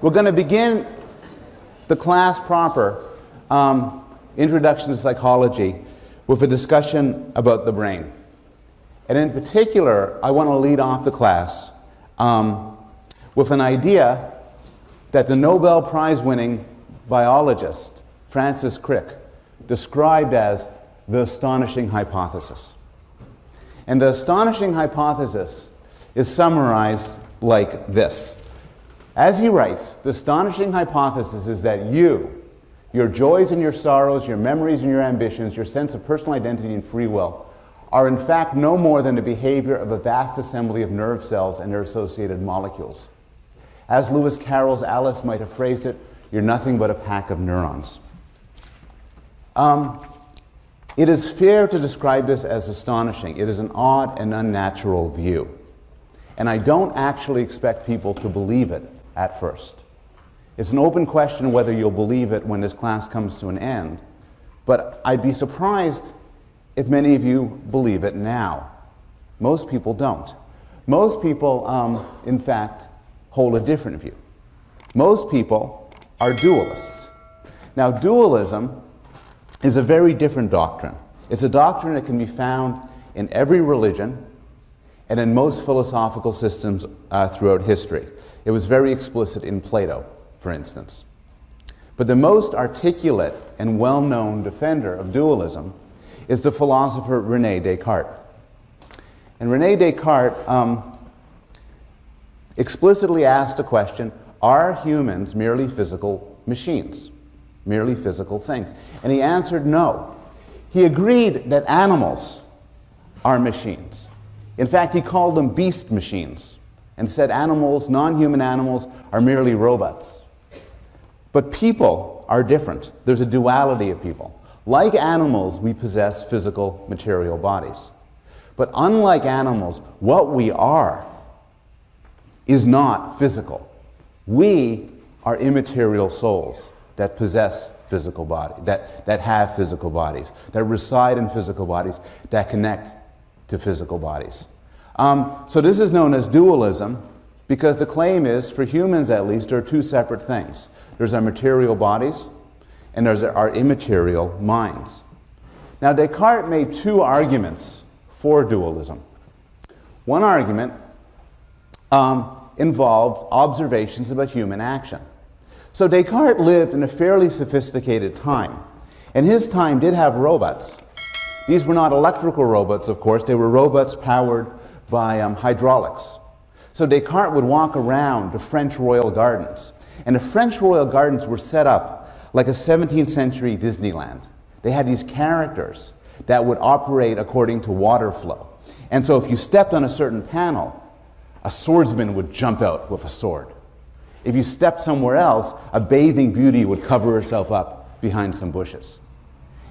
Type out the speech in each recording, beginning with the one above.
We're going to begin the class proper, Introduction to Psychology, with a discussion about the brain. And in particular, I want to lead off the class with an idea that the Nobel Prize-winning biologist Francis Crick described as the astonishing hypothesis. And the astonishing hypothesis is summarized like this. As he writes, the astonishing hypothesis is that you, your joys and your sorrows, your memories and your ambitions, your sense of personal identity and free will, are in fact no more than the behavior of a vast assembly of nerve cells and their associated molecules. As Lewis Carroll's Alice might have phrased it, you're nothing but a pack of neurons. It is fair to describe this as astonishing. It is an odd and unnatural view. And I don't actually expect people to believe it at first. It's an open question whether you'll believe it when this class comes to an end, but I'd be surprised if many of you believe it now. Most people don't. Most people, in fact, hold a different view. Most people are dualists. Now, dualism is a very different doctrine. It's a doctrine that can be found in every religion and in most philosophical systems throughout history. It was very explicit in Plato, for instance. But the most articulate and well-known defender of dualism is the philosopher René Descartes. And René Descartes explicitly asked the question, are humans merely physical machines, merely physical things? And he answered no. He agreed that animals are machines. In fact, he called them beast machines and said animals, non-human animals, are merely robots. But people are different. There's a duality of people. Like animals, we possess physical, material bodies. But unlike animals, what we are is not physical. We are immaterial souls that possess physical bodies, that have physical bodies, that reside in physical bodies, that connect to physical bodies. So this is known as dualism because the claim is, for humans at least, there are two separate things. There's our material bodies and there's our immaterial minds. Now, Descartes made two arguments for dualism. One argument involved observations about human action. So Descartes lived in a fairly sophisticated time, and his time did have robots. These were not electrical robots, of course. They were robots powered by hydraulics. So Descartes would walk around the French royal gardens, and the French royal gardens were set up like a 17th century Disneyland. They had these characters that would operate according to water flow. And so if you stepped on a certain panel, a swordsman would jump out with a sword. If you stepped somewhere else, a bathing beauty would cover herself up behind some bushes.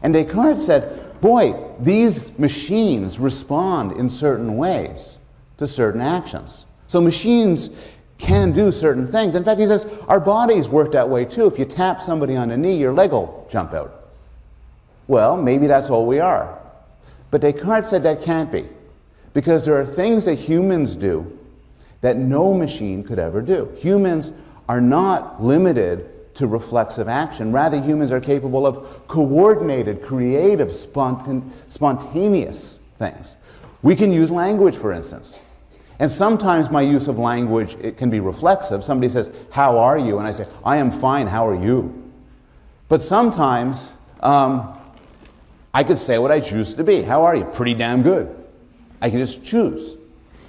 And Descartes said, boy, these machines respond in certain ways to certain actions. So machines can do certain things. In fact, he says, our bodies work that way too. If you tap somebody on the knee, your leg will jump out. Well, maybe that's all we are. But Descartes said that can't be, because there are things that humans do that no machine could ever do. Humans are not limited to reflexive action. Rather, humans are capable of coordinated, creative, spontaneous things. We can use language, for instance. And sometimes my use of language, it can be reflexive. Somebody says, how are you? And I say, I am fine, how are you? But sometimes I could say what I choose to be. How are you? Pretty damn good. I can just choose.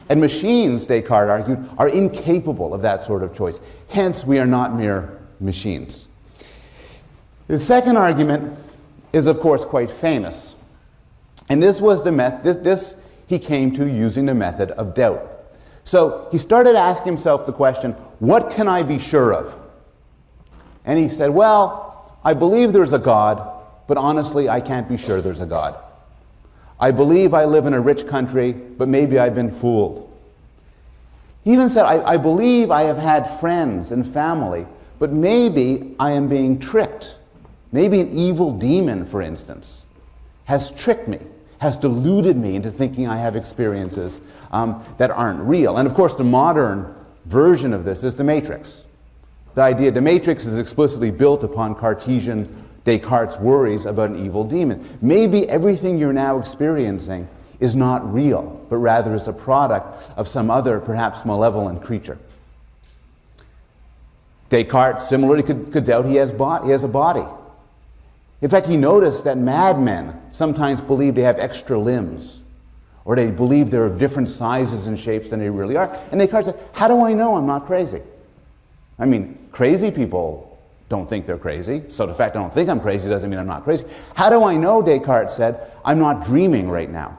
And machines, Descartes argued, are incapable of that sort of choice. Hence, we are not mere machines. The second argument is, of course, quite famous. And this was the method, this he came to using the method of doubt. So he started asking himself the question, what can I be sure of? And he said, well, I believe there's a God, but honestly, I can't be sure there's a God. I believe I live in a rich country, but maybe I've been fooled. He even said, I believe I have had friends and family, but maybe I am being tricked. Maybe an evil demon, for instance, has tricked me, has deluded me into thinking I have experiences that aren't real. And of course, the modern version of this is the Matrix. The idea, the matrix is explicitly built upon Cartesian Descartes' worries about an evil demon. Maybe everything you're now experiencing is not real, but rather is a product of some other, perhaps malevolent creature. Descartes similarly could doubt he has a body. In fact, he noticed that madmen sometimes believe they have extra limbs, or they believe they're of different sizes and shapes than they really are. And Descartes said, how do I know I'm not crazy? I mean, crazy people don't think they're crazy, so the fact I don't think I'm crazy doesn't mean I'm not crazy. How do I know, Descartes said, I'm not dreaming right now?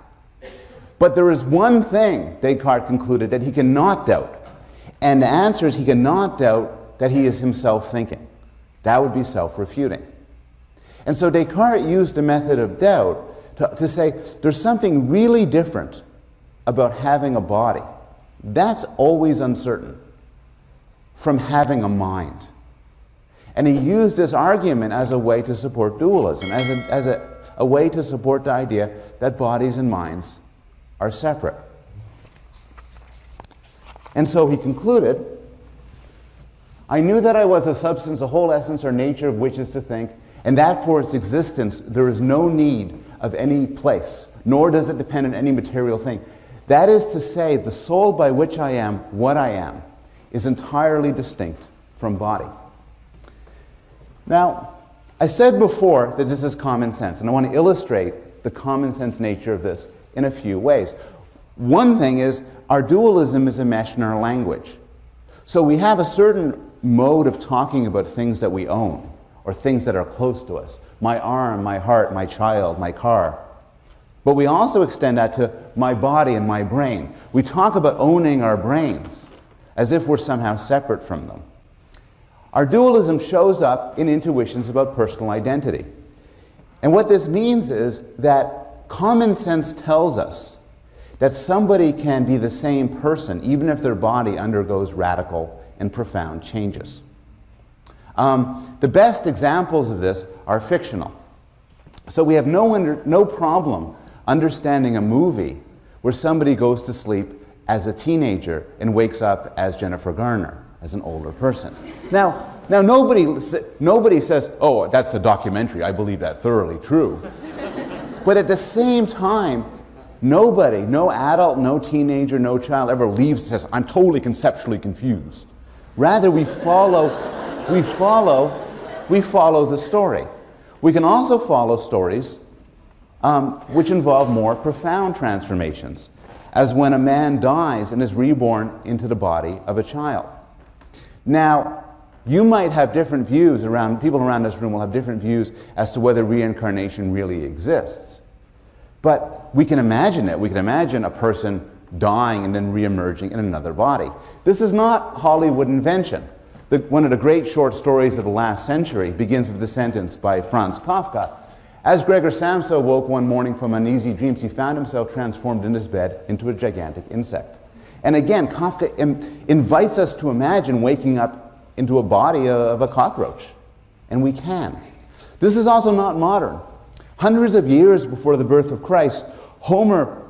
But there is one thing, Descartes concluded, that he cannot doubt. And the answer is he cannot doubt that he is himself thinking. That would be self-refuting. And so Descartes used the method of doubt to say there's something really different about having a body. That's always uncertain from having a mind. And he used this argument as a way to support dualism, as a way to support the idea that bodies and minds are separate. And so he concluded, I knew that I was a substance, the whole essence or nature of which is to think, and that for its existence there is no need of any place, nor does it depend on any material thing. That is to say, the soul by which I am, what I am, is entirely distinct from body. Now, I said before that this is common sense, and I want to illustrate the common sense nature of this in a few ways. One thing is, our dualism is enmeshed in our language. So we have a certain mode of talking about things that we own, or things that are close to us. My arm, my heart, my child, my car. But we also extend that to my body and my brain. We talk about owning our brains as if we're somehow separate from them. Our dualism shows up in intuitions about personal identity. And what this means is that common sense tells us that somebody can be the same person even if their body undergoes radical and profound changes. The best examples of this are fictional. So we have no problem understanding a movie where somebody goes to sleep as a teenager and wakes up as Jennifer Garner, as an older person. Now nobody says, oh, that's a documentary, I believe that thoroughly true. But at the same time, nobody, no adult, no teenager, no child ever leaves and says, I'm totally conceptually confused. Rather, we follow the story. We can also follow stories which involve more profound transformations, as when a man dies and is reborn into the body of a child. Now, you might have different views people around this room will have different views as to whether reincarnation really exists. But we can imagine it. We can imagine a person dying and then re-emerging in another body. This is not Hollywood invention. One of the great short stories of the last century begins with the sentence by Franz Kafka. As Gregor Samsa woke one morning from uneasy dreams, he found himself transformed in his bed into a gigantic insect. And again, Kafka invites us to imagine waking up into a body of a cockroach. And we can. This is also not modern. Hundreds of years before the birth of Christ, Homer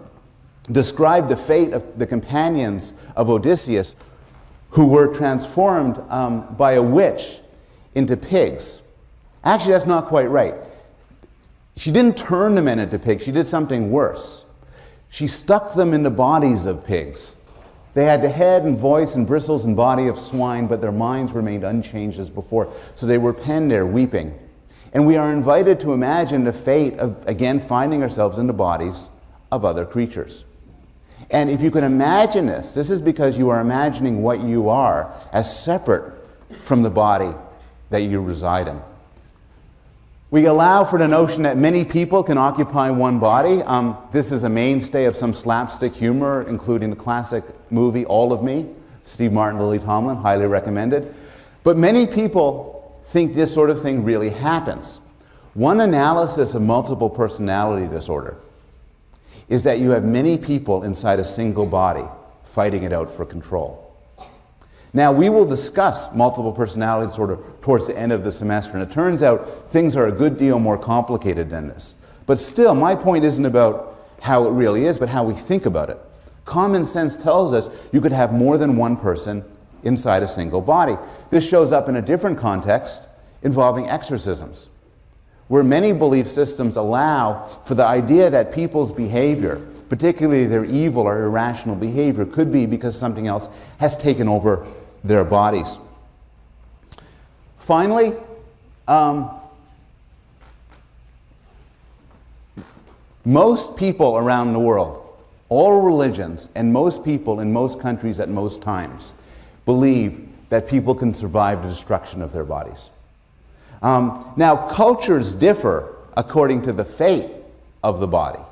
described the fate of the companions of Odysseus who were transformed by a witch into pigs. Actually, that's not quite right. She didn't turn the men into pigs, she did something worse. She stuck them in the bodies of pigs. They had the head and voice and bristles and body of swine, but their minds remained unchanged as before. So they were penned there weeping. And we are invited to imagine the fate of, again, finding ourselves in the bodies of other creatures. And if you can imagine this is because you are imagining what you are as separate from the body that you reside in. We allow for the notion that many people can occupy one body. This is a mainstay of some slapstick humor, including the classic movie All of Me, Steve Martin, Lily Tomlin, highly recommended. But many people think this sort of thing really happens. One analysis of multiple personality disorder is that you have many people inside a single body fighting it out for control. Now, we will discuss multiple personality disorder towards the end of the semester, and it turns out things are a good deal more complicated than this. But still, my point isn't about how it really is, but how we think about it. Common sense tells us you could have more than one person inside a single body. This shows up in a different context involving exorcisms, where many belief systems allow for the idea that people's behavior, particularly their evil or irrational behavior, could be because something else has taken over their bodies. Finally, most people around the world, all religions, and most people in most countries at most times believe that people can survive the destruction of their bodies. Now, cultures differ according to the fate of the body.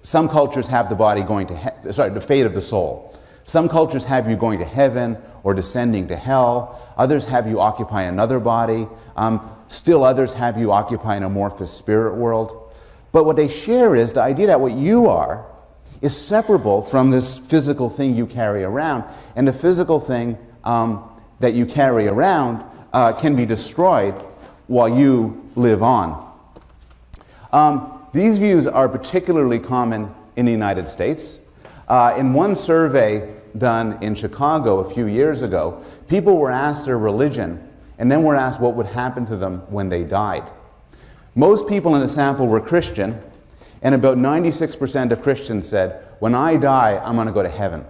Some cultures have the body going to the fate of the soul. Some cultures have you going to heaven or descending to hell. Others have you occupy another body. Still others have you occupy an amorphous spirit world. But what they share is the idea that what you are is separable from this physical thing you carry around, and the physical thing that you carry around can be destroyed while you live on. These views are particularly common in the United States. In one survey done in Chicago a few years ago, people were asked their religion and then were asked what would happen to them when they died. Most people in the sample were Christian, and about 96% of Christians said, when I die, I'm going to go to heaven.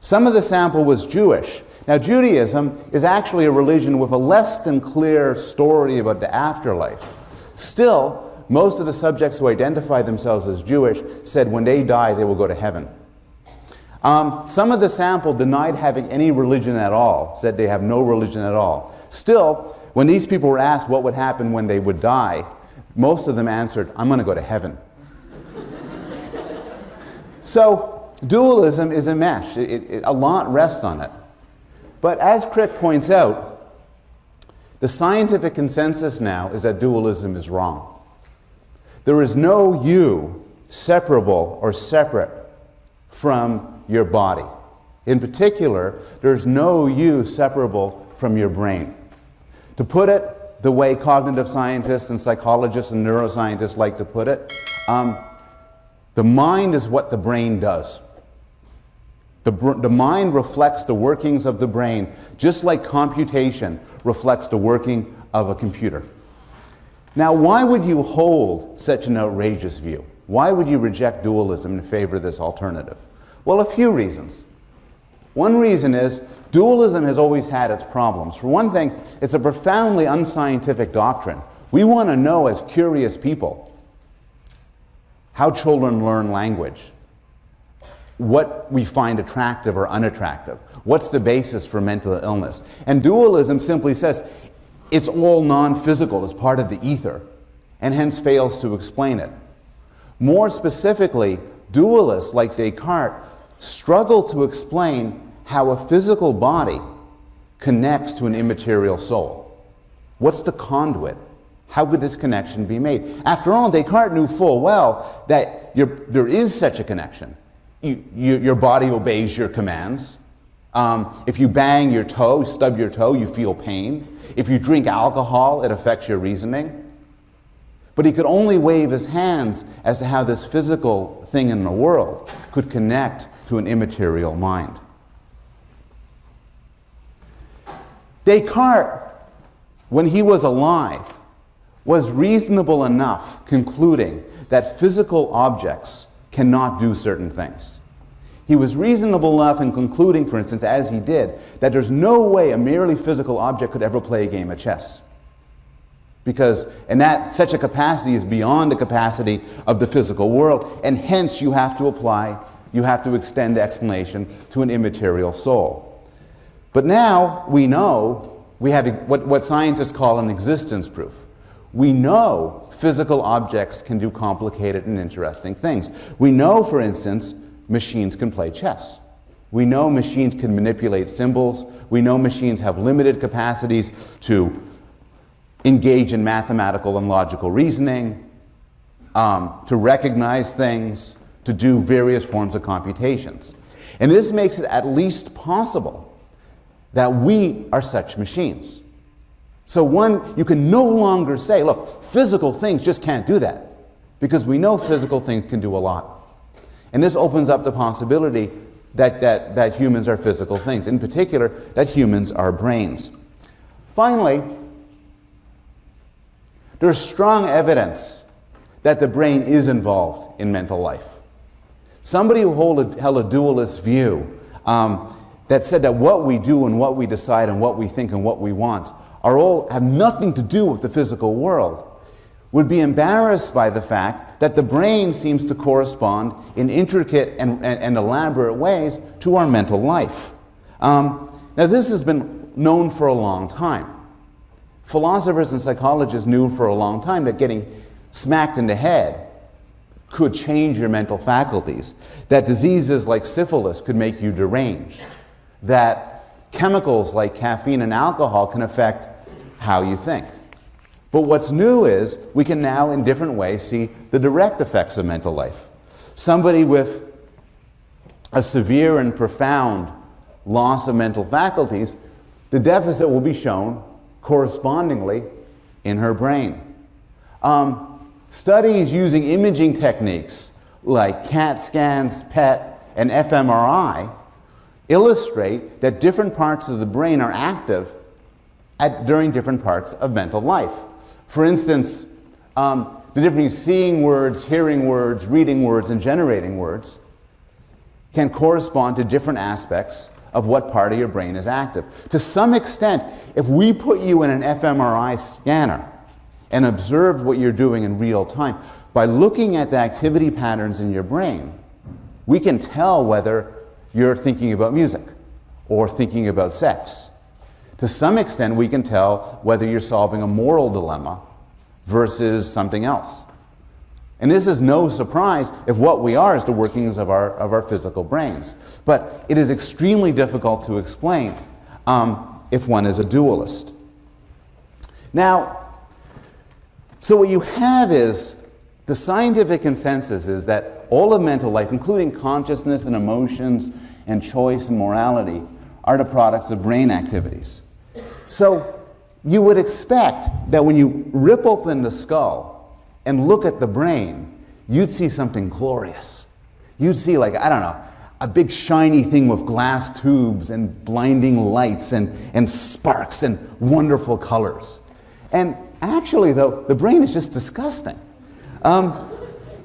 Some of the sample was Jewish. Now, Judaism is actually a religion with a less than clear story about the afterlife. Still, most of the subjects who identify themselves as Jewish said when they die, they will go to heaven. Some of the sample denied having any religion at all, said they have no religion at all. Still, when these people were asked what would happen when they would die, most of them answered, I'm going to go to heaven. So, dualism is a mesh. A lot rests on it. But as Crick points out, the scientific consensus now is that dualism is wrong. There is no you separable or separate from your body. In particular, there's no you separable from your brain. To put it the way cognitive scientists and psychologists and neuroscientists like to put it, the mind is what the brain does. The mind reflects the workings of the brain, just like computation reflects the working of a computer. Now, why would you hold such an outrageous view? Why would you reject dualism in favor of this alternative? Well, a few reasons. One reason is dualism has always had its problems. For one thing, it's a profoundly unscientific doctrine. We want to know, as curious people, how children learn language, what we find attractive or unattractive, what's the basis for mental illness. And dualism simply says it's all non-physical, it's part of the ether, and hence fails to explain it. More specifically, dualists like Descartes struggle to explain how a physical body connects to an immaterial soul. What's the conduit? How could this connection be made? After all, Descartes knew full well that there is such a connection. Your body obeys your commands. If you bang your toe, stub your toe, you feel pain. If you drink alcohol, it affects your reasoning. But he could only wave his hands as to how this physical thing in the world could connect to an immaterial mind. Descartes, when he was alive, was reasonable enough concluding that physical objects cannot do certain things. He was reasonable enough in concluding, for instance, as he did, that there's no way a merely physical object could ever play a game of chess. Because, such a capacity is beyond the capacity of the physical world, and hence you have to extend the explanation to an immaterial soul. But now we know, we have what scientists call an existence proof. We know physical objects can do complicated and interesting things. We know, for instance, machines can play chess. We know machines can manipulate symbols. We know machines have limited capacities to engage in mathematical and logical reasoning, to recognize things, to do various forms of computations. And this makes it at least possible that we are such machines. So one, you can no longer say, look, physical things just can't do that, because we know physical things can do a lot. And this opens up the possibility that humans are physical things, in particular, that humans are brains. Finally, there's strong evidence that the brain is involved in mental life. Somebody who held a dualist view that said that what we do and what we decide and what we think and what we want have nothing to do with the physical world would be embarrassed by the fact that the brain seems to correspond in intricate and elaborate ways to our mental life. Now this has been known for a long time. Philosophers and psychologists knew for a long time that getting smacked in the head could change your mental faculties, that diseases like syphilis could make you deranged, that chemicals like caffeine and alcohol can affect how you think. But what's new is we can now in different ways see the direct effects of mental life. Somebody with a severe and profound loss of mental faculties, the deficit will be shown correspondingly in her brain. Studies using imaging techniques like CAT scans, PET, and fMRI illustrate that different parts of the brain are active during different parts of mental life. For instance, the difference between seeing words, hearing words, reading words, and generating words can correspond to different aspects of what part of your brain is active. To some extent, if we put you in an fMRI scanner and observe what you're doing in real time, by looking at the activity patterns in your brain, we can tell whether you're thinking about music or thinking about sex. To some extent, we can tell whether you're solving a moral dilemma versus something else. And this is no surprise if what we are is the workings of our physical brains. But it is extremely difficult to explain if one is a dualist. Now, so what you have is the scientific consensus is that all of mental life, including consciousness and emotions and choice and morality, are the products of brain activities. So you would expect that when you rip open the skull and look at the brain, you'd see something glorious. You'd see, like, I don't know, a big shiny thing with glass tubes and blinding lights and sparks and wonderful colors. And actually, though, the brain is just disgusting.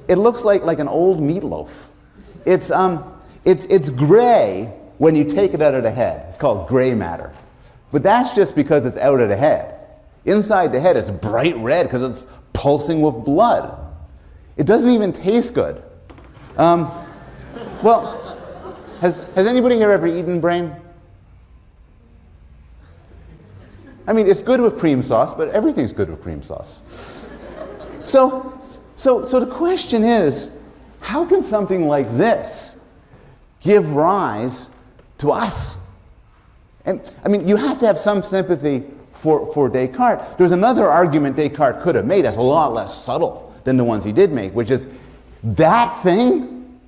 It looks like an old meatloaf. It's gray when you take it out of the head. It's called gray matter. But that's just because it's out of the head. Inside the head is bright red because it's pulsing with blood. It doesn't even taste good. Well, has anybody here ever eaten brain? I mean, it's good with cream sauce, but everything's good with cream sauce. So the question is, how can something like this give rise to us? And I mean, you have to have some sympathy for Descartes. There's another argument Descartes could have made that's a lot less subtle than the ones he did make, which is that thing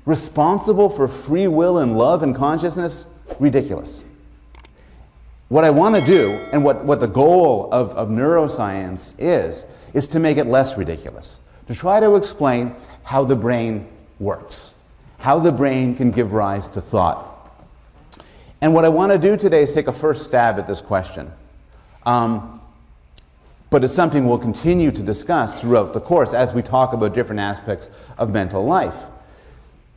responsible for free will and love and consciousness, ridiculous. What I want to do, and what the goal of neuroscience is to make it less ridiculous. To try to explain how the brain works, how the brain can give rise to thought. And what I want to do today is take a first stab at this question. But it's something we'll continue to discuss throughout the course as we talk about different aspects of mental life.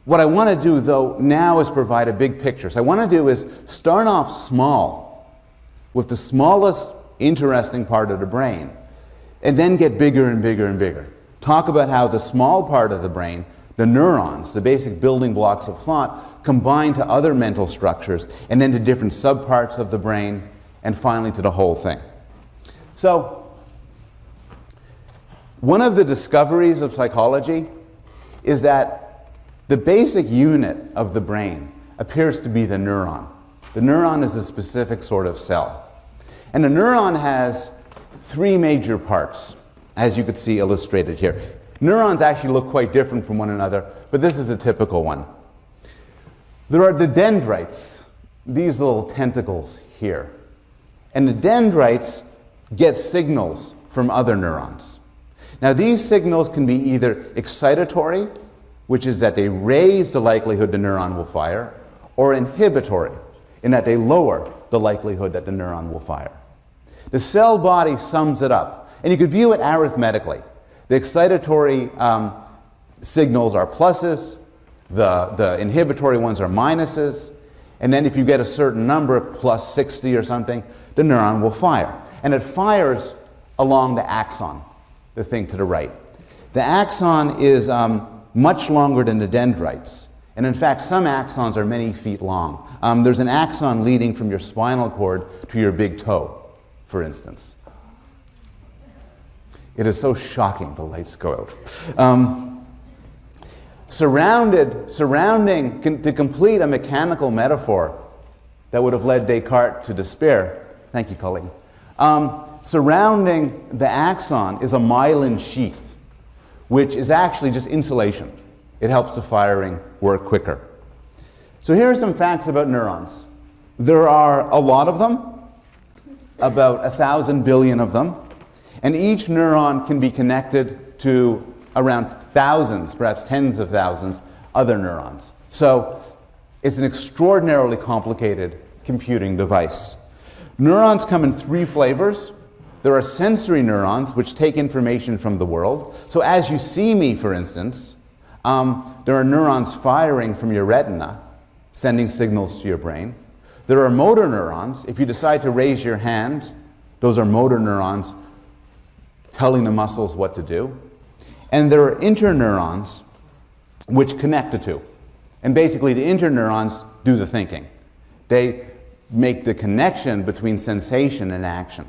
What I want to do, though, now is provide a big picture. So I want to do is start off small, with the smallest interesting part of the brain, and then get bigger and bigger and bigger. Talk about how the small part of the brain, the neurons, the basic building blocks of thought, combine to other mental structures, and then to different subparts of the brain, and finally to the whole thing. So, one of the discoveries of psychology is that the basic unit of the brain appears to be the neuron. The neuron is a specific sort of cell. And the neuron has three major parts, as you could see illustrated here. Neurons actually look quite different from one another, but this is a typical one. There are the dendrites, these little tentacles here. And the dendrites get signals from other neurons. Now these signals can be either excitatory, which is that they raise the likelihood the neuron will fire, or inhibitory, in that they lower the likelihood that the neuron will fire. The cell body sums it up, and you could view it arithmetically. The excitatory signals are pluses, the inhibitory ones are minuses, and then if you get a certain number, plus 60 or something, the neuron will fire. And it fires along the axon, the thing to the right. The axon is much longer than the dendrites. And in fact, some axons are many feet long. There's an axon leading from your spinal cord to your big toe, for instance. It is so shocking the lights go out. To complete a mechanical metaphor that would have led Descartes to despair, thank you, Colleen, surrounding the axon is a myelin sheath, which is actually just insulation. It helps the firing work quicker. So here are some facts about neurons. There are a lot of them, about 1,000 billion of them, and each neuron can be connected to around thousands, perhaps tens of thousands, other neurons. So it's an extraordinarily complicated computing device. Neurons come in 3 flavors. There are sensory neurons, which take information from the world. So as you see me, for instance, there are neurons firing from your retina, sending signals to your brain. There are motor neurons. If you decide to raise your hand, those are motor neurons telling the muscles what to do. And there are interneurons, which connect the two. And basically, the interneurons do the thinking. They make the connection between sensation and action.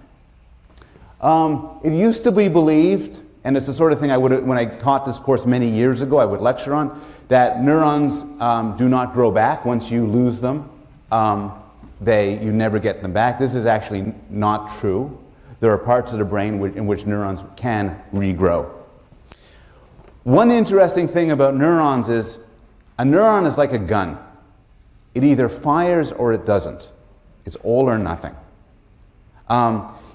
It used to be believed, and it's the sort of thing when I taught this course many years ago, I would lecture on, that neurons do not grow back once you lose them. You never get them back. This is actually not true. There are parts of the brain in which neurons can regrow. One interesting thing about neurons is a neuron is like a gun. It either fires or it doesn't. It's all or nothing.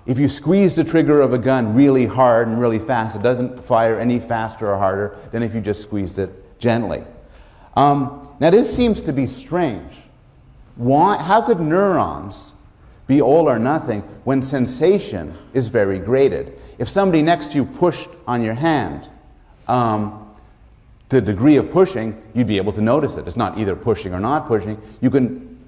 If you squeeze the trigger of a gun really hard and really fast, it doesn't fire any faster or harder than if you just squeezed it gently. Now this seems to be strange. How could neurons be all or nothing when sensation is very graded? If somebody next to you pushed on your hand, the degree of pushing, you'd be able to notice it. It's not either pushing or not pushing. You can,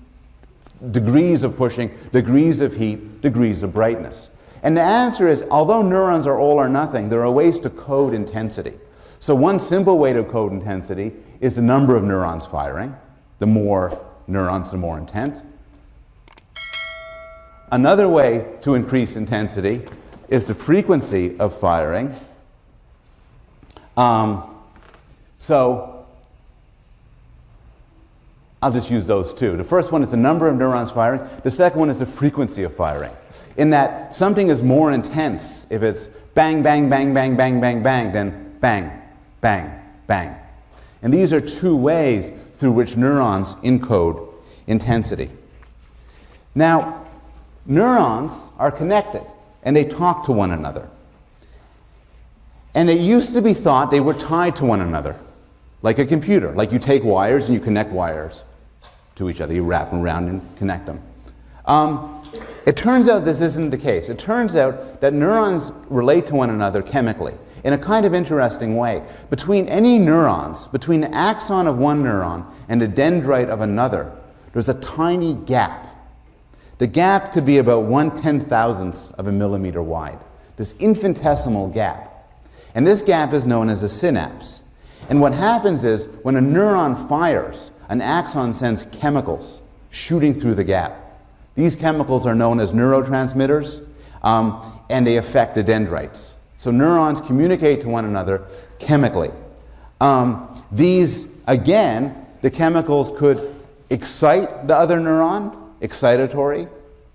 degrees of pushing, degrees of heat, degrees of brightness. And the answer is, although neurons are all or nothing, there are ways to code intensity. So one simple way to code intensity is the number of neurons firing. The more neurons, the more intent. Another way to increase intensity is the frequency of firing. So I'll just use those two. The first one is the number of neurons firing. The second one is the frequency of firing. In that something is more intense if it's bang, bang, bang, bang, bang, bang, bang, than bang, bang, bang. And these are 2 ways through which neurons encode intensity. Now, neurons are connected and they talk to one another. And it used to be thought they were tied to one another, like a computer. Like you take wires and you connect wires to each other. You wrap them around and connect them. It turns out this isn't the case. It turns out that neurons relate to one another chemically in a kind of interesting way. Between any neurons, between the axon of one neuron and the dendrite of another, there's a tiny gap. The gap could be about 1/10,000th of a millimeter wide. This infinitesimal gap. And this gap is known as a synapse. And what happens is, when a neuron fires, an axon sends chemicals shooting through the gap. These chemicals are known as neurotransmitters, and they affect the dendrites. So neurons communicate to one another chemically. These, again, the chemicals could excite the other neuron, excitatory,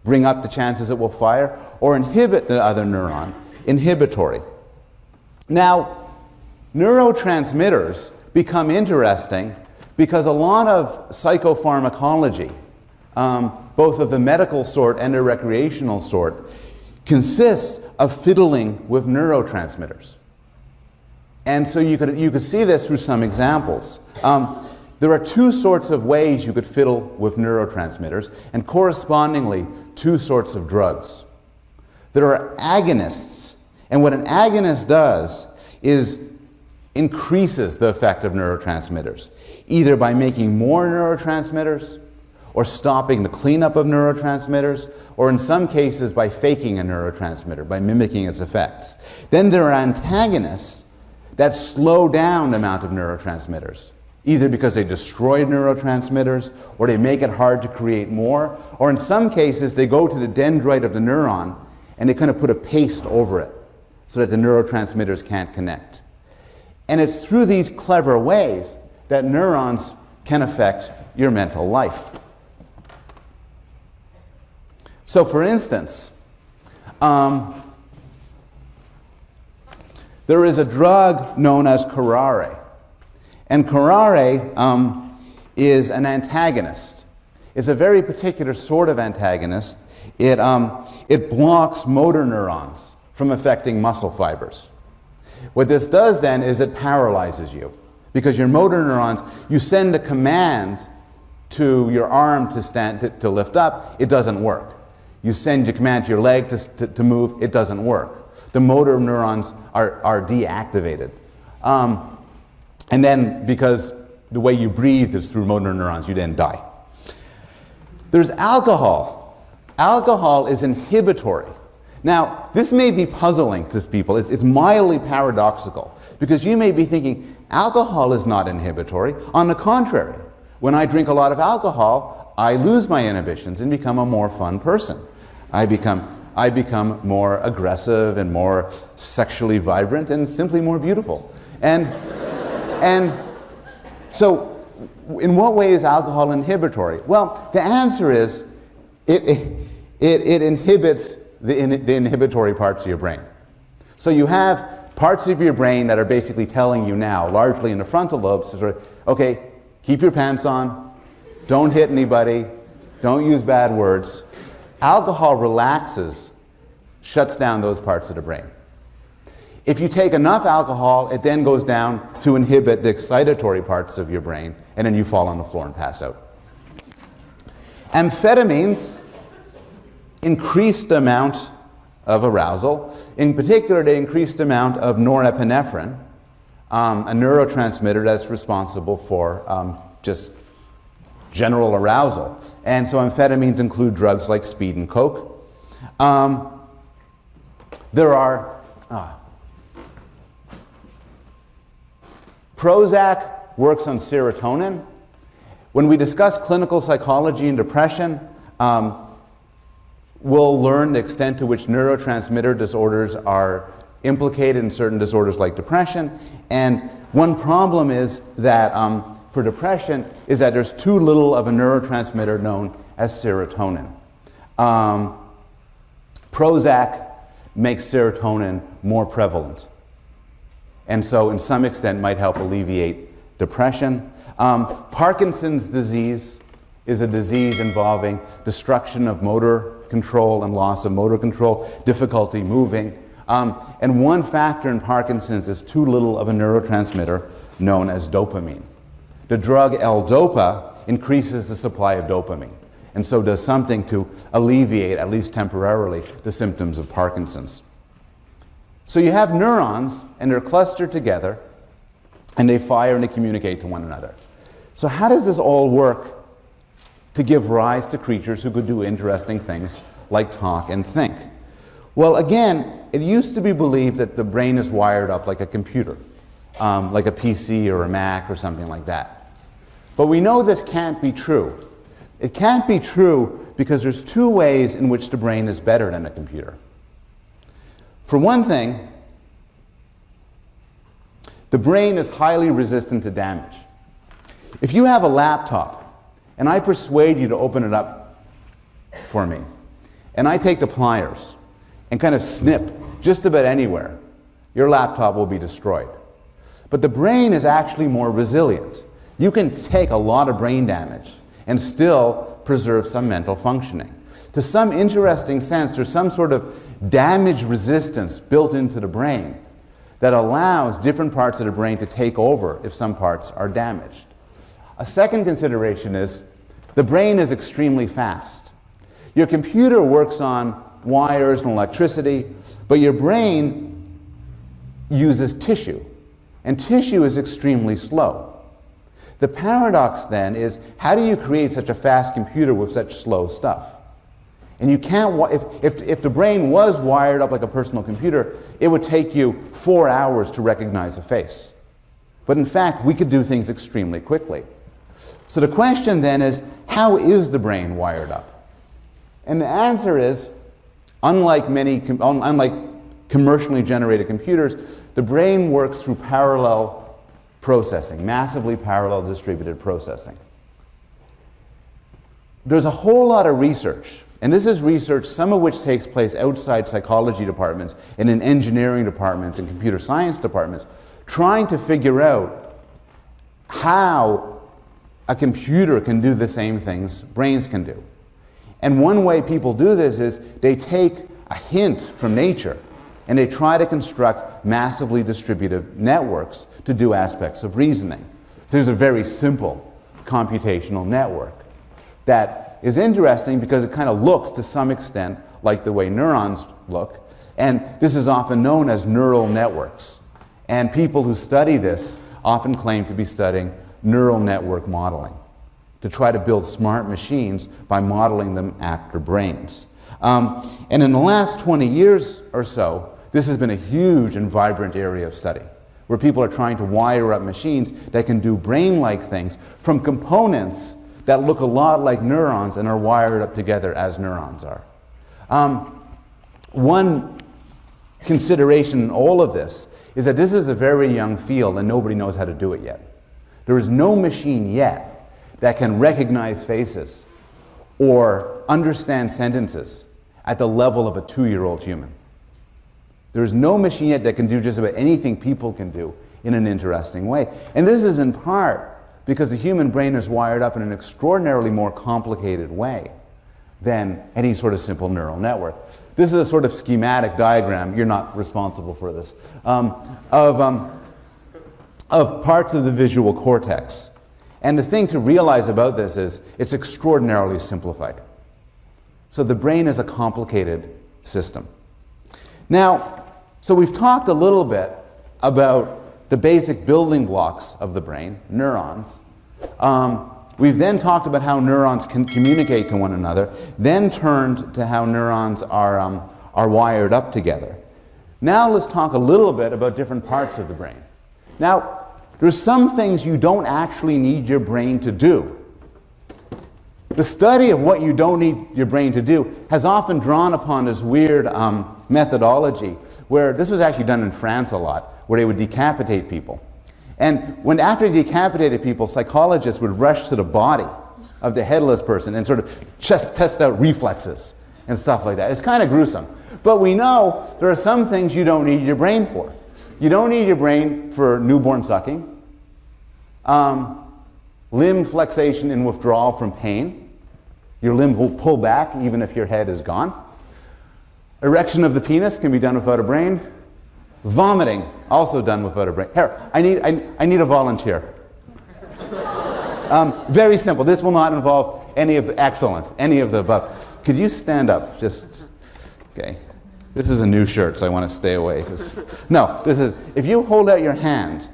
bring up the chances it will fire, or inhibit the other neuron, inhibitory. Now, neurotransmitters become interesting because a lot of psychopharmacology, both of the medical sort and the recreational sort, consists of fiddling with neurotransmitters. And so you could see this through some examples. There are two sorts of ways you could fiddle with neurotransmitters, and correspondingly, two sorts of drugs. There are agonists, and what an agonist does is increases the effect of neurotransmitters, either by making more neurotransmitters, or stopping the cleanup of neurotransmitters, or in some cases by faking a neurotransmitter, by mimicking its effects. Then there are antagonists that slow down the amount of neurotransmitters, either because they destroy neurotransmitters, or they make it hard to create more, or in some cases they go to the dendrite of the neuron and they kind of put a paste over it so that the neurotransmitters can't connect. And it's through these clever ways that neurons can affect your mental life. So for instance, there is a drug known as curare. And curare is an antagonist. It's a very particular sort of antagonist. It blocks motor neurons from affecting muscle fibers. What this does then is it paralyzes you, because your motor neurons, you send a command to your arm to lift up, it doesn't work. You send a command to your leg to move, it doesn't work. The motor neurons are deactivated. And then, because the way you breathe is through motor neurons, you then die. There's alcohol. Alcohol is inhibitory. Now, this may be puzzling to people. It's mildly paradoxical, because you may be thinking, alcohol is not inhibitory. On the contrary, when I drink a lot of alcohol, I lose my inhibitions and become a more fun person. I become more aggressive and more sexually vibrant and simply more beautiful. And so, in what way is alcohol inhibitory? Well, the answer is it inhibits the inhibitory parts of your brain. So you have parts of your brain that are basically telling you now, largely in the frontal lobes, sort of, okay, keep your pants on, don't hit anybody, don't use bad words. Alcohol relaxes, shuts down those parts of the brain. If you take enough alcohol, it then goes down to inhibit the excitatory parts of your brain, and then you fall on the floor and pass out. Amphetamines increase the amount of arousal. In particular, they increase the amount of norepinephrine, a neurotransmitter that's responsible for just general arousal. And so amphetamines include drugs like speed and coke. There are Prozac works on serotonin. When we discuss clinical psychology and depression, we'll learn the extent to which neurotransmitter disorders are implicated in certain disorders like depression. And one problem is that for depression is that there's too little of a neurotransmitter known as serotonin. Prozac makes serotonin more prevalent, and so in some extent might help alleviate depression. Parkinson's disease is a disease involving destruction of motor control and loss of motor control, difficulty moving. And one factor in Parkinson's is too little of a neurotransmitter known as dopamine. The drug L-Dopa increases the supply of dopamine, and so does something to alleviate, at least temporarily, the symptoms of Parkinson's. So you have neurons, and they're clustered together, and they fire and they communicate to one another. So how does this all work to give rise to creatures who could do interesting things like talk and think? Well, again, it used to be believed that the brain is wired up like a computer, like a PC or a Mac or something like that. But we know this can't be true. It can't be true because there's two ways in which the brain is better than a computer. For one thing, the brain is highly resistant to damage. If you have a laptop and I persuade you to open it up for me, and I take the pliers and kind of snip just about anywhere, your laptop will be destroyed. But the brain is actually more resilient. You can take a lot of brain damage and still preserve some mental functioning. To some interesting sense, there's some sort of damage resistance built into the brain that allows different parts of the brain to take over if some parts are damaged. A second consideration is the brain is extremely fast. Your computer works on wires and electricity, but your brain uses tissue, and tissue is extremely slow. The paradox then is, how do you create such a fast computer with such slow stuff? And you can't, if the brain was wired up like a personal computer, it would take you 4 hours to recognize a face. But in fact, we could do things extremely quickly. So the question then is, how is the brain wired up? And the answer is, unlike commercially generated computers, the brain works through parallel processing, massively parallel distributed processing. There's a whole lot of research, and this is research, some of which takes place outside psychology departments and in engineering departments and computer science departments, trying to figure out how a computer can do the same things brains can do. And one way people do this is they take a hint from nature and they try to construct massively distributed networks to do aspects of reasoning. So there's a very simple computational network that is interesting because it kind of looks to some extent like the way neurons look, and this is often known as neural networks. And people who study this often claim to be studying neural network modeling, to try to build smart machines by modeling them after brains. And in the last 20 years or so, this has been a huge and vibrant area of study, where people are trying to wire up machines that can do brain-like things from components that look a lot like neurons and are wired up together as neurons are. One consideration in all of this is that this is a very young field and nobody knows how to do it yet. There is no machine yet that can recognize faces or understand sentences at the level of a 2-year-old human. There is no machine yet that can do just about anything people can do in an interesting way. And this is in part because the human brain is wired up in an extraordinarily more complicated way than any sort of simple neural network. This is a sort of schematic diagram, you're not responsible for this, of parts of the visual cortex. And the thing to realize about this is it's extraordinarily simplified. So the brain is a complicated system. Now, so we've talked a little bit about the basic building blocks of the brain, neurons. We've then talked about how neurons can communicate to one another, then turned to how neurons are wired up together. Now let's talk a little bit about different parts of the brain. Now, there's some things you don't actually need your brain to do. The study of what you don't need your brain to do has often drawn upon this weird methodology, where this was actually done in France a lot, where they would decapitate people. And when after they decapitated people, psychologists would rush to the body of the headless person and sort of just test out reflexes and stuff like that. It's kind of gruesome. But we know there are some things you don't need your brain for. You don't need your brain for newborn sucking, limb flexation and withdrawal from pain. Your limb will pull back even if your head is gone. Erection of the penis can be done without a brain. Vomiting, also done without a brain. Here, I need a volunteer. Very simple. This will not involve any of the, excellent, any of the above. Could you stand up? Just, okay. This is a new shirt, so I want to stay away. Just, no, this is, if you hold out your hand,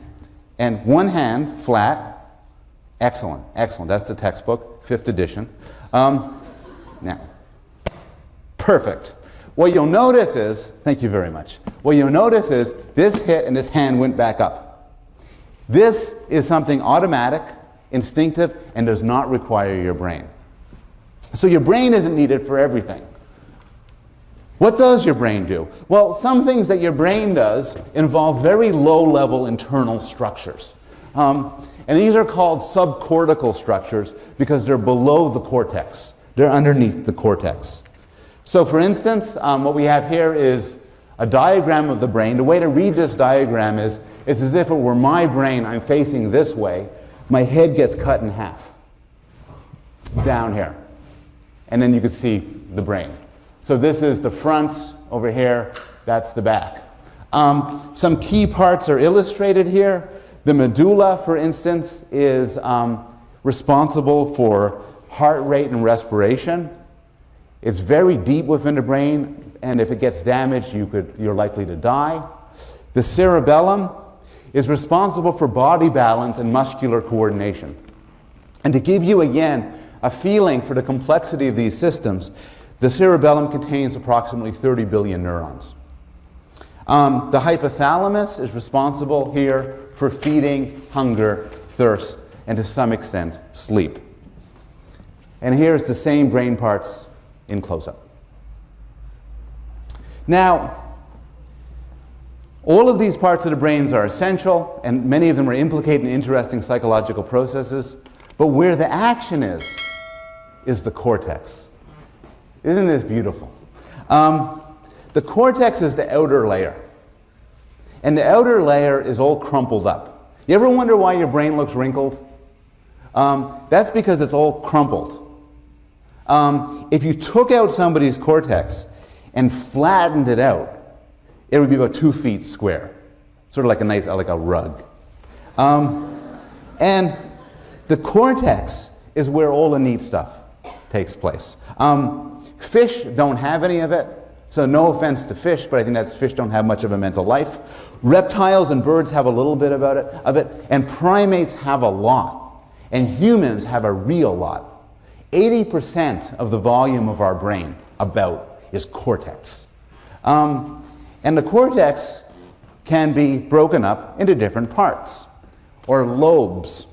and one hand flat, excellent, excellent. That's the textbook, 5th edition. Now, perfect. What you'll notice is, thank you very much. What you'll notice is this hit and this hand went back up. This is something automatic, instinctive, and does not require your brain. So your brain isn't needed for everything. What does your brain do? Well, some things that your brain does involve very low-level internal structures. And these are called subcortical structures because they're below the cortex. They're underneath the cortex. So for instance, what we have here is a diagram of the brain. The way to read this diagram is, it's as if it were my brain, I'm facing this way. My head gets cut in half, down here. And then you could see the brain. So this is the front over here, that's the back. Some key parts are illustrated here. The medulla, for instance, is responsible for heart rate and respiration. It's very deep within the brain, and if it gets damaged, you're likely to die. The cerebellum is responsible for body balance and muscular coordination. And to give you, again, a feeling for the complexity of these systems, the cerebellum contains approximately 30 billion neurons. The hypothalamus is responsible here for feeding, hunger, thirst, and to some extent, sleep. And here's the same brain parts in close-up. Now, all of these parts of the brains are essential, and many of them are implicated in interesting psychological processes, but where the action is the cortex. Isn't this beautiful? The cortex is the outer layer, and the outer layer is all crumpled up. You ever wonder why your brain looks wrinkled? That's because it's all crumpled. If you took out somebody's cortex and flattened it out, it would be about 2 feet square, sort of like a nice, like a rug. And the cortex is where all the neat stuff takes place. Fish don't have any of it, so no offense to fish, but I think that's fish don't have much of a mental life. Reptiles and birds have a little bit of it, and primates have a lot, and humans have a real lot. 80% of the volume of our brain is cortex. And the cortex can be broken up into different parts, or lobes.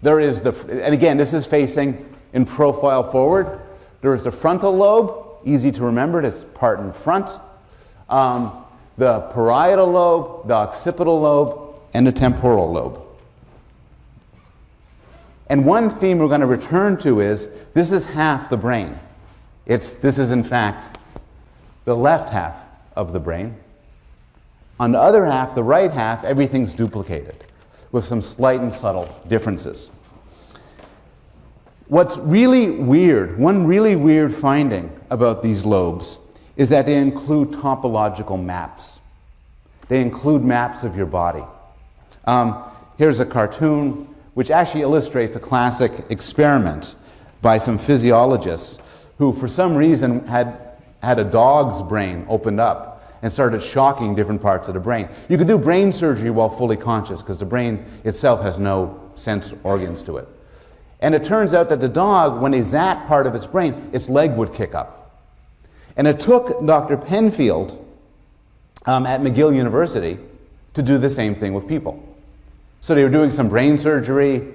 There is and again, this is facing in profile forward. There is the frontal lobe, easy to remember, this part in front. The parietal lobe, the occipital lobe, and the temporal lobe. And one theme we're going to return to is, this is half the brain. This is in fact the left half of the brain. On the other half, the right half, everything's duplicated with some slight and subtle differences. What's really weird, one really weird finding about these lobes is that they include topological maps. They include maps of your body. Here's a cartoon which actually illustrates a classic experiment by some physiologists who, for some reason, had a dog's brain opened up and started shocking different parts of the brain. You could do brain surgery while fully conscious because the brain itself has no sense organs to it. And it turns out that the dog, when they zap part of its brain, its leg would kick up. And it took Dr. Penfield at McGill University to do the same thing with people. So they were doing some brain surgery.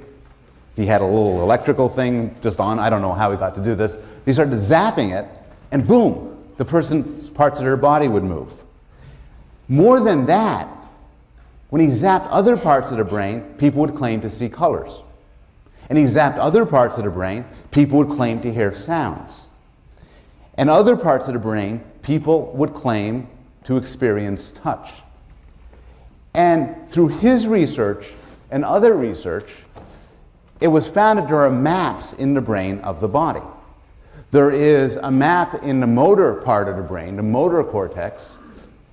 He had a little electrical thing just on. I don't know how he got to do this. He started zapping it, and boom, the person's parts of their body would move. More than that, when he zapped other parts of the brain, people would claim to see colors. And he zapped other parts of the brain, people would claim to hear sounds. And other parts of the brain, people would claim to experience touch. And through his research and other research, it was found that there are maps in the brain of the body. There is a map in the motor part of the brain, the motor cortex,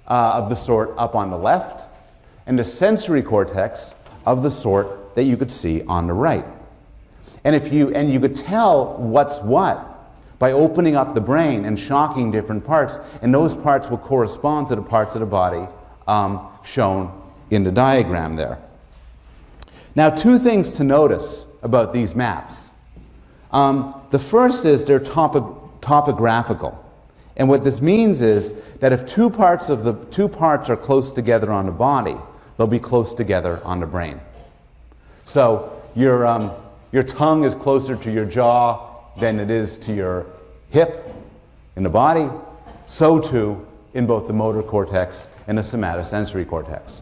of the sort up on the left, and the sensory cortex of the sort that you could see on the right. And you could tell what's what by opening up the brain and shocking different parts, and those parts will correspond to the parts of the body shown in the diagram there. Now, 2 things to notice about these maps. The first is they're topographical. And what this means is that if two parts are close together on the body, they'll be close together on the brain. So your tongue is closer to your jaw than it is to your hip in the body. So too in both the motor cortex and the somatosensory cortex.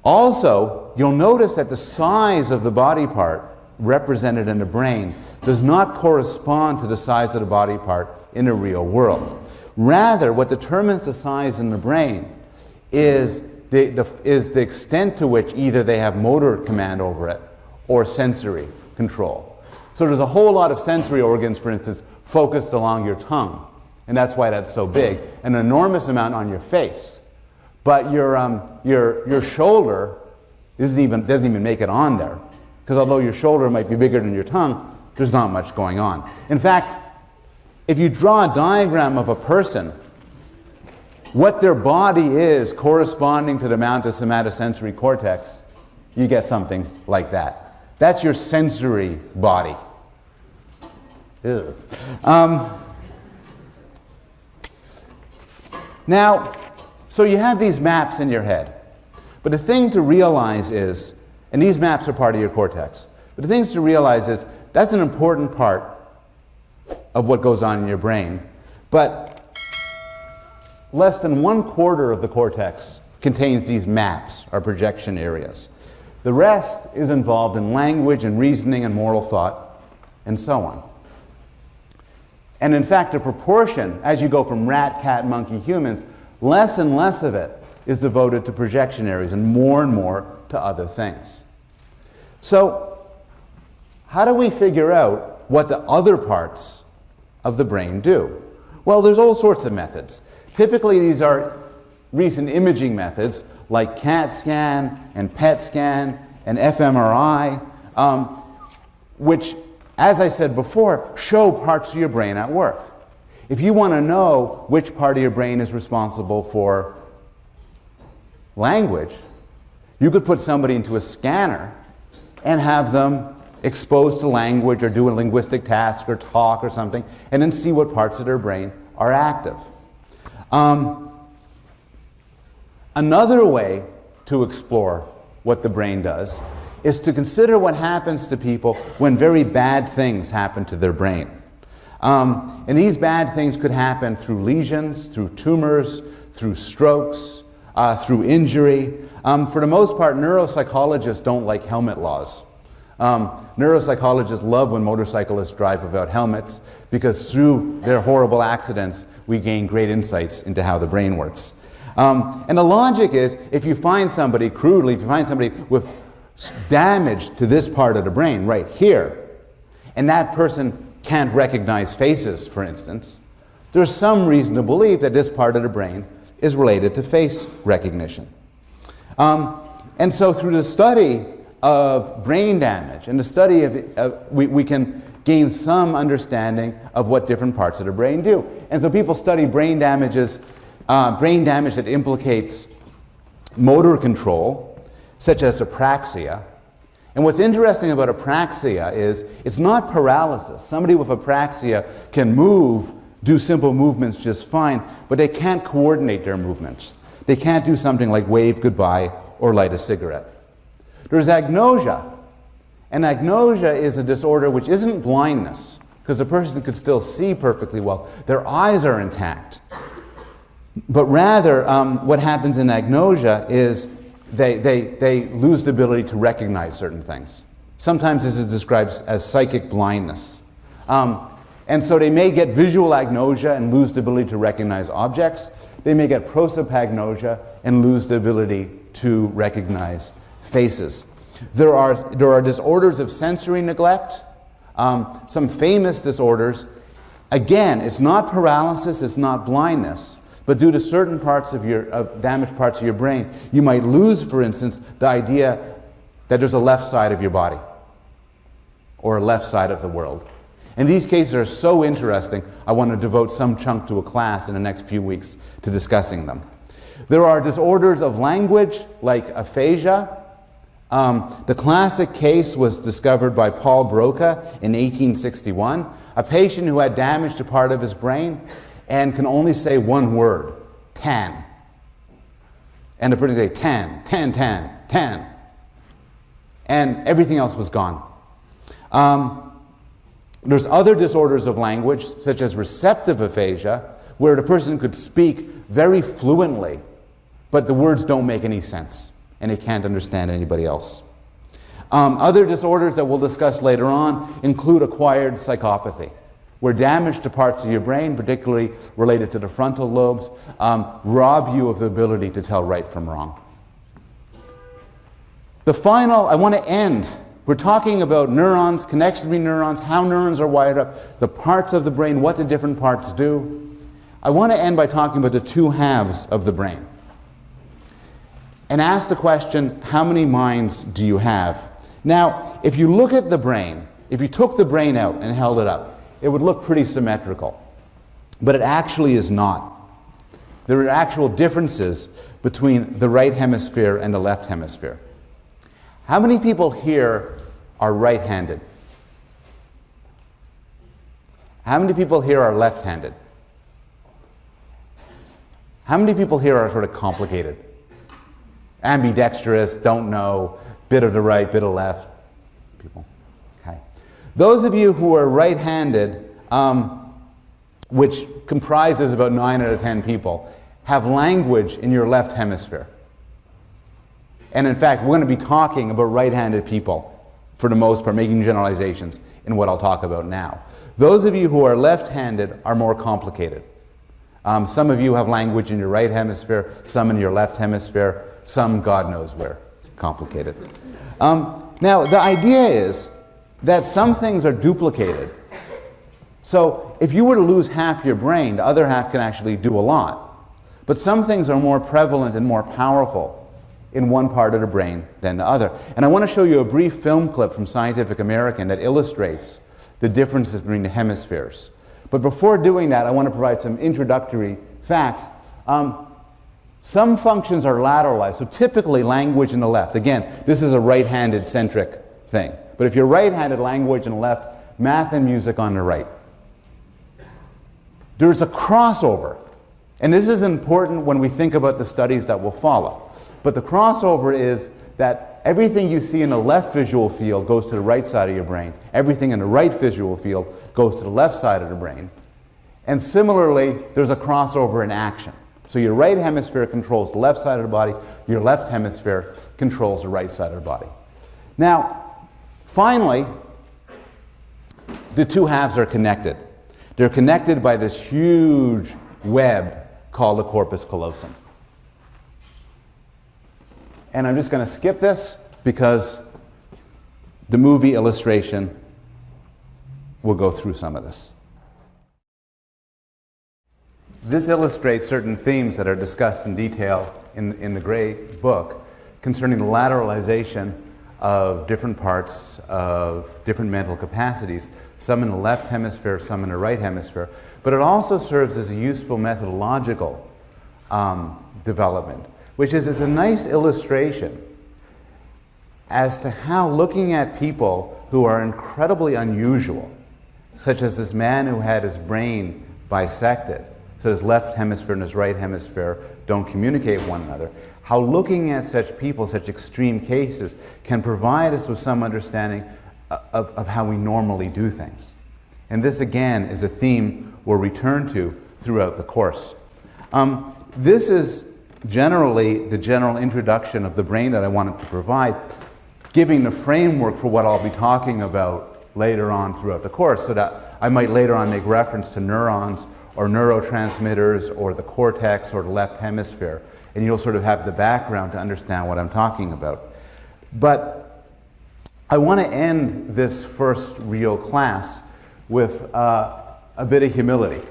Also, you'll notice that the size of the body part represented in the brain does not correspond to the size of the body part in the real world. Rather, what determines the size in the brain is the extent to which either they have motor command over it or sensory control. So there's a whole lot of sensory organs, for instance, focused along your tongue and that's why that's so big, an enormous amount on your face. But your shoulder doesn't even make it on there, because although your shoulder might be bigger than your tongue, there's not much going on. In fact, if you draw a diagram of a person, what their body is corresponding to the amount of somatosensory cortex, you get something like that. That's your sensory body. Now, so you have these maps in your head. But the thing to realize is, and these maps are part of your cortex, but the things to realize is that's an important part of what goes on in your brain. But less than 1/4 of the cortex contains these maps or projection areas. The rest is involved in language and reasoning and moral thought and so on. And in fact, the proportion, as you go from rat, cat, monkey, humans, less and less of it is devoted to projection areas and more to other things. So, how do we figure out what the other parts of the brain do? Well, there's all sorts of methods. Typically, these are recent imaging methods like CAT scan and PET scan and fMRI, which, as I said before, show parts of your brain at work. If you want to know which part of your brain is responsible for language, you could put somebody into a scanner and have them exposed to language or do a linguistic task or talk or something, and then see what parts of their brain are active. Another way to explore what the brain does is to consider what happens to people when very bad things happen to their brain. And these bad things could happen through lesions, through tumors, through strokes, through injury. For the most part, neuropsychologists don't like helmet laws. Neuropsychologists love when motorcyclists drive without helmets, because through their horrible accidents, we gain great insights into how the brain works. And the logic is, if you find somebody, crudely, if you find somebody with damage to this part of the brain, right here, and that person can't recognize faces, for instance, there's some reason to believe that this part of the brain is related to face recognition. And so through the study of brain damage and the study of, we can gain some understanding of what different parts of the brain do. And so people study brain damage that implicates motor control, such as apraxia. And what's interesting about apraxia is it's not paralysis. Somebody with apraxia can move, do simple movements just fine, but they can't coordinate their movements. They can't do something like wave goodbye or light a cigarette. There's agnosia. And agnosia is a disorder which isn't blindness, because the person could still see perfectly well. Their eyes are intact. But rather, what happens in agnosia is they lose the ability to recognize certain things. Sometimes this is described as psychic blindness. And so they may get visual agnosia and lose the ability to recognize objects. They may get prosopagnosia and lose the ability to recognize faces. There are disorders of sensory neglect, some famous disorders. Again, it's not paralysis, it's not blindness, but due to certain parts of damaged parts of your brain, you might lose, for instance, the idea that there's a left side of your body or a left side of the world. And these cases are so interesting, I want to devote some chunk to a class in the next few weeks to discussing them. There are disorders of language, like aphasia. The classic case was discovered by Paul Broca in 1861, a patient who had damage to part of his brain and can only say one word, tan. And the person would say tan, tan, tan, tan. And everything else was gone. There's other disorders of language, such as receptive aphasia, where the person could speak very fluently, but the words don't make any sense, and they can't understand anybody else. Other disorders that we'll discuss later on include acquired psychopathy, where damage to parts of your brain, particularly related to the frontal lobes, rob you of the ability to tell right from wrong. I want to end. We're talking about neurons, connections between neurons, how neurons are wired up, the parts of the brain, what the different parts do. I want to end by talking about the two halves of the brain and ask the question, how many minds do you have? Now, if you look at the brain, if you took the brain out and held it up, it would look pretty symmetrical. But it actually is not. There are actual differences between the right hemisphere and the left hemisphere. How many people here are right-handed? How many people here are left-handed? How many people here are sort of complicated? Ambidextrous, don't know, bit of the right, bit of left. People. Okay. Those of you who are right-handed, which comprises about 9 out of 10 people, have language in your left hemisphere. And in fact, we're going to be talking about right-handed people for the most part, making generalizations in what I'll talk about now. Those of you who are left-handed are more complicated. Some of you have language in your right hemisphere, some in your left hemisphere, some God knows where. It's complicated. Now, the idea is that some things are duplicated. So if you were to lose half your brain, the other half can actually do a lot. But some things are more prevalent and more powerful in one part of the brain than the other. And I want to show you a brief film clip from Scientific American that illustrates the differences between the hemispheres. But before doing that, I want to provide some introductory facts. Some functions are lateralized, so typically language in the left. Again, this is a right-handed centric thing. But if you're right-handed, language in the left, math and music on the right. There's a crossover. And this is important when we think about the studies that will follow. But the crossover is that everything you see in the left visual field goes to the right side of your brain. Everything in the right visual field goes to the left side of the brain. And similarly, there's a crossover in action. So your right hemisphere controls the left side of the body, your left hemisphere controls the right side of the body. Now, finally, the two halves are connected. They're connected by this huge web called the corpus callosum. And I'm just going to skip this because the movie illustration will go through some of this. This illustrates certain themes that are discussed in detail in the Gray book concerning the lateralization of different parts of different mental capacities, some in the left hemisphere, some in the right hemisphere. But it also serves as a useful methodological development, which is a nice illustration as to how looking at people who are incredibly unusual, such as this man who had his brain bisected, so his left hemisphere and his right hemisphere don't communicate with one another, how looking at such people, such extreme cases, can provide us with some understanding of how we normally do things. And this, again, is a theme we'll return to throughout the course. This is generally the general introduction of the brain that I wanted to provide, giving the framework for what I'll be talking about later on throughout the course, so that I might later on make reference to neurons or neurotransmitters or the cortex or the left hemisphere, and you'll sort of have the background to understand what I'm talking about. But I want to end this first real class with a bit of humility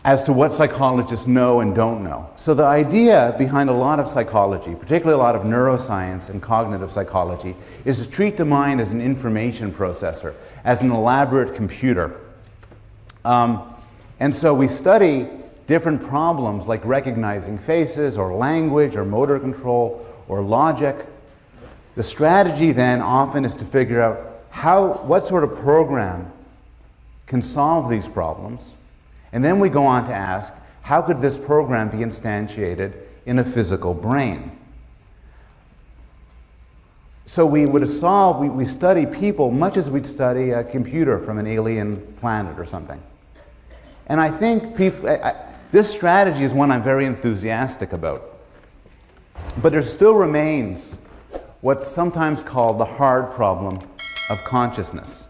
as to what psychologists know and don't know. So the idea behind a lot of psychology, particularly a lot of neuroscience and cognitive psychology, is to treat the mind as an information processor, as an elaborate computer. And so we study different problems like recognizing faces or language or motor control or logic. The strategy then often is to figure out what sort of program can solve these problems. And then we go on to ask, how could this program be instantiated in a physical brain? So we study people much as we'd study a computer from an alien planet or something. And I think this strategy is one I'm very enthusiastic about. But there still remains what's sometimes called the hard problem of consciousness.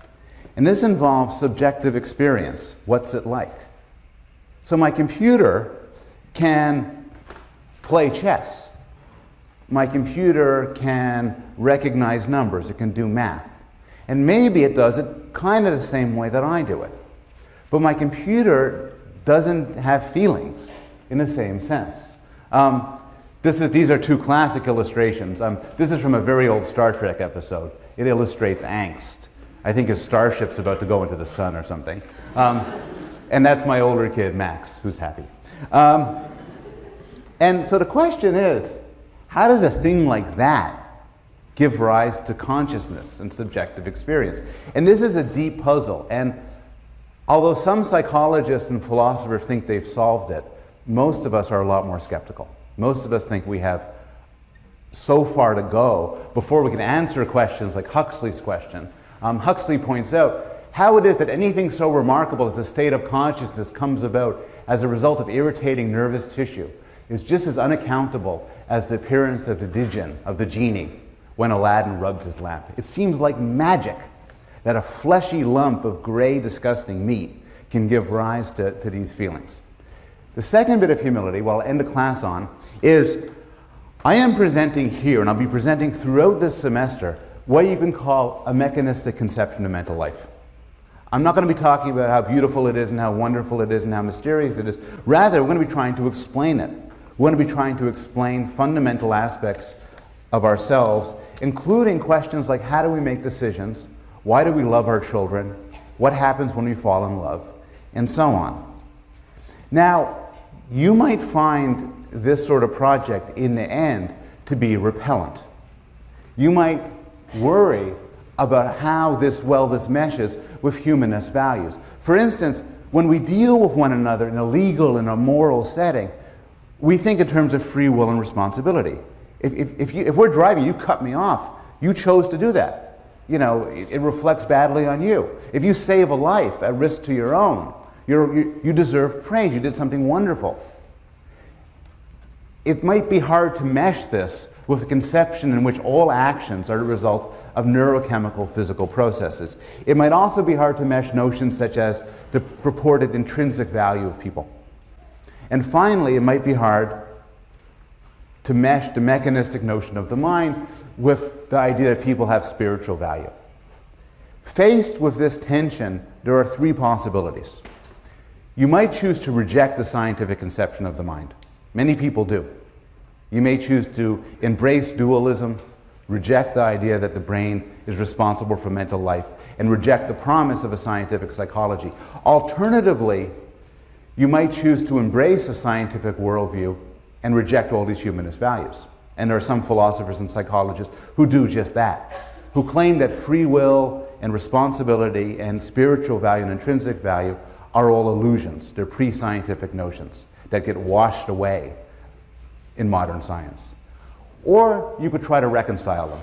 And this involves subjective experience. What's it like? So my computer can play chess. My computer can recognize numbers. It can do math. And maybe it does it kind of the same way that I do it. But my computer doesn't have feelings in the same sense. These are two classic illustrations. This is from a very old Star Trek episode. It illustrates angst. I think his starship's about to go into the sun or something. And that's my older kid, Max, who's happy. And so the question is, how does a thing like that give rise to consciousness and subjective experience? And this is a deep puzzle. And although some psychologists and philosophers think they've solved it, most of us are a lot more skeptical. Most of us think we have so far to go before we can answer questions like Huxley's question. Huxley points out how it is that anything so remarkable as a state of consciousness comes about as a result of irritating nervous tissue is just as unaccountable as the appearance of the djinn, of the genie, when Aladdin rubbed his lamp. It seems like magic that a fleshy lump of gray, disgusting meat can give rise to these feelings. The second bit of humility, what I'll end the class on, is I am presenting here, and I'll be presenting throughout this semester, what you can call a mechanistic conception of mental life. I'm not going to be talking about how beautiful it is and how wonderful it is and how mysterious it is. Rather, we're going to be trying to explain it. We're going to be trying to explain fundamental aspects of ourselves, including questions like how do we make decisions, why do we love our children, what happens when we fall in love, and so on. Now, you might find this sort of project in the end to be repellent. You might worry about how this meshes with humanist values. For instance, when we deal with one another in a legal and a moral setting, we think in terms of free will and responsibility. If we're driving, you cut me off, you chose to do that. You know, it reflects badly on you. If you save a life at risk to your own, you deserve praise, you did something wonderful. It might be hard to mesh this with a conception in which all actions are the result of neurochemical physical processes. It might also be hard to mesh notions such as the purported intrinsic value of people. And finally, it might be hard to mesh the mechanistic notion of the mind with the idea that people have spiritual value. Faced with this tension, there are three possibilities. You might choose to reject the scientific conception of the mind. Many people do. You may choose to embrace dualism, reject the idea that the brain is responsible for mental life, and reject the promise of a scientific psychology. Alternatively, you might choose to embrace a scientific worldview and reject all these humanist values. And there are some philosophers and psychologists who do just that, who claim that free will and responsibility and spiritual value and intrinsic value are all illusions. They're pre-scientific notions that get washed away in modern science. Or you could try to reconcile them.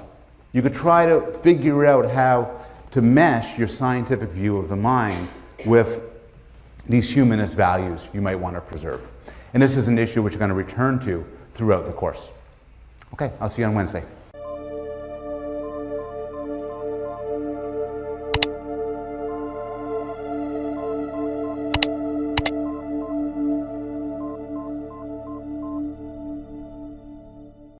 You could try to figure out how to mesh your scientific view of the mind with these humanist values you might want to preserve. And this is an issue which we're going to return to throughout the course. Okay, I'll see you on Wednesday.